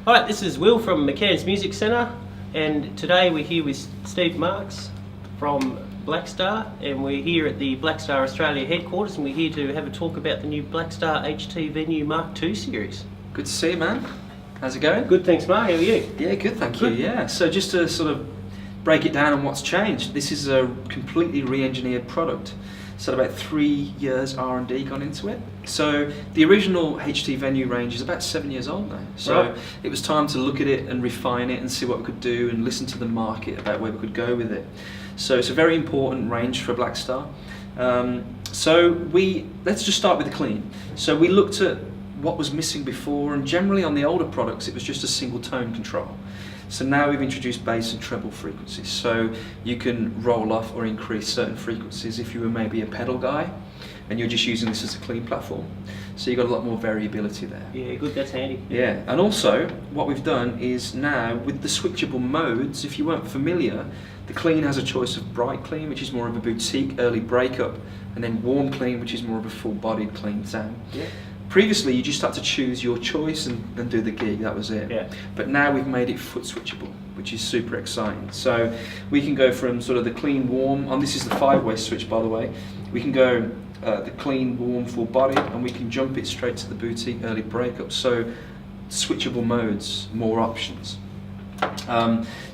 Alright, this is Will from McCann's Music Centre, and today we're here with Steve Marks from Blackstar, and we're here at the Blackstar Australia headquarters, and we're here to have a talk about the new Blackstar HT Venue Mark II series. Good to see you, man. How's it going? Good, thanks Mark, how are you? Yeah, good, thank you. Yeah, so just to sort of break it down on what's changed, this is a completely re-engineered product. So about 3 years R&D gone into it. So the original HT Venue range is about 7 years old now. So right. It was time to look at it and refine it and see what we could do and listen to the market about where we could go with it. So it's a very important range for Blackstar. Let's just start with the clean. So we looked at what was missing before, and generally on the older products it was just a single tone control. So now we've introduced bass and treble frequencies, so you can roll off or increase certain frequencies if you were maybe a pedal guy and you're just using this as a clean platform. So you've got a lot more variability there. Yeah, good, that's handy. Yeah, and also what we've done is now with the switchable modes, if you weren't familiar, the clean has a choice of bright clean, which is more of a boutique early breakup, and then warm clean, which is more of a full-bodied clean sound. Yeah. Previously, you just had to choose your choice and do the gig, that was it. Yeah. But now we've made it foot switchable, which is super exciting. So we can go from sort of the clean, warm, and this is the 5-way switch, by the way. We can go the clean, warm, full body, and we can jump it straight to the boutique early breakup. So switchable modes, more options.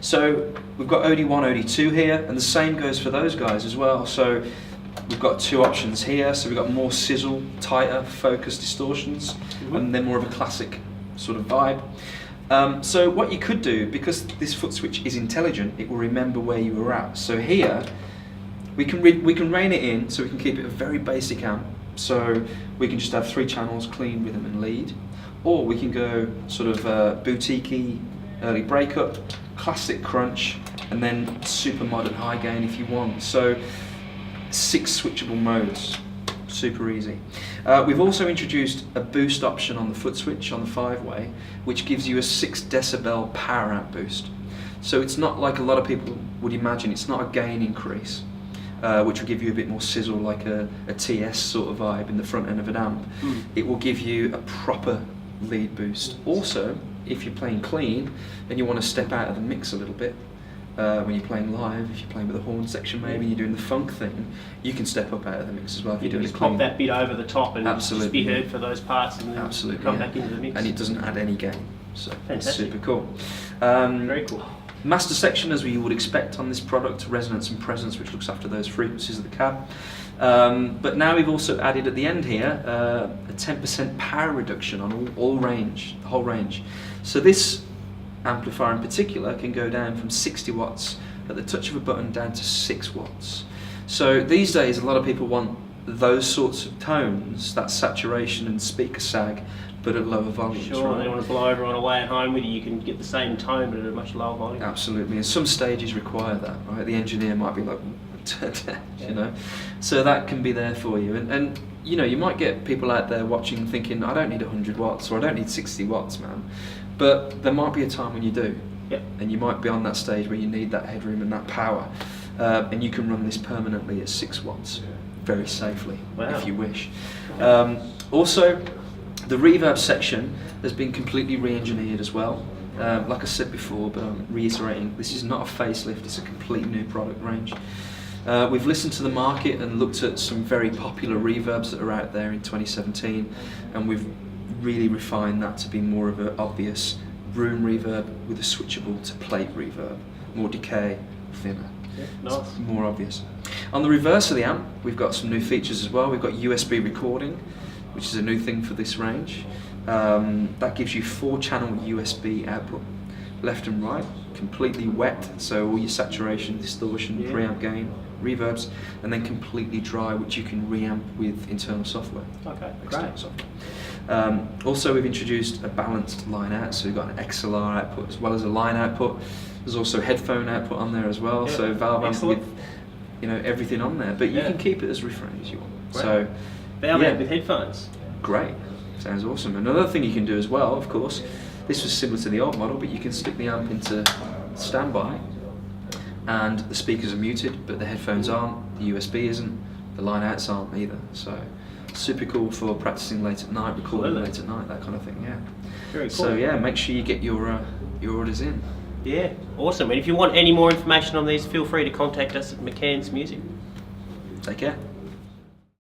So we've got OD1, OD2 here, and the same goes for those guys as well. So we've got 2 options here, so we've got more sizzle, tighter, focused distortions, and then more of a classic sort of vibe. So what you could do, because this foot switch is intelligent, it will remember where you were at. So here, we can rein it in, so we can keep it a very basic amp. So we can just have 3 channels, clean, rhythm and lead. Or we can go sort of boutique-y, early breakup, classic crunch, and then super modern high gain if you want. So 6 switchable modes, super easy. We've also introduced a boost option on the foot switch on the 5-way, which gives you a 6 decibel power amp boost. So it's not like a lot of people would imagine, it's not a gain increase, which will give you a bit more sizzle like a TS sort of vibe in the front end of an amp. It will give you a proper lead boost. Also, if you're playing clean and you want to step out of the mix a little bit, when you're playing live, if you're playing with a horn section maybe, and you're doing the funk thing, you can step up out of the mix as well if you're doing it clean. Pop that bit over the top and just be heard for those parts, and then come back into the mix. And it doesn't add any gain, so it's super cool. Very cool. Master section, as we would expect on this product, resonance and presence, which looks after those frequencies of the cab. But now we've also added at the end here a 10% power reduction on all range, the whole range. So this amplifier in particular can go down from 60 watts at the touch of a button down to 6 watts. So these days a lot of people want those sorts of tones, that saturation and speaker sag, but at lower volumes. Sure, right? they want to blow everyone away at home with you, you can get the same tone but at a much lower volume. Absolutely, and some stages require that, right? The engineer might be like, you know, so that can be there for you. And you know, you might get people out there watching thinking, I don't need 100 watts or I don't need 60 watts, man. But there might be a time when you do. Yep. And you might be on that stage where you need that headroom and that power. And you can run this permanently at 6 watts very safely, if you wish. Also, the reverb section has been completely re-engineered as well. Like I said before, but I'm reiterating, this is not a facelift, it's a complete new product range. We've listened to the market and looked at some very popular reverbs that are out there in 2017, and we've really refined that to be more of an obvious room reverb with a switchable to plate reverb, more decay, thinner. Yeah, nice. It's more obvious. On the reverse of the amp, we've got some new features as well. We've got USB recording, which is a new thing for this range. That gives you 4-channel USB output, left and right, completely wet, so all your saturation, distortion, preamp gain, reverbs, and then completely dry, which you can reamp with internal software. Okay, external great. software. Also, we've introduced a balanced line out, so we've got an XLR output as well as a line output. There's also headphone output on there as well, so valve amp with everything on there, but you can keep it as refrain as you want. Great. So valve amp with headphones. Great, sounds awesome. Another thing you can do as well, of course, this was similar to the old model, but you can stick the amp into standby, and the speakers are muted, but the headphones aren't, the USB isn't, the line outs aren't either. So super cool for practicing late at night, recording Absolutely. late at night, that kind of thing. Yeah. Very cool. So yeah, make sure you get your orders in. Yeah, awesome. And if you want any more information on these, feel free to contact us at McCann's Music. Take care.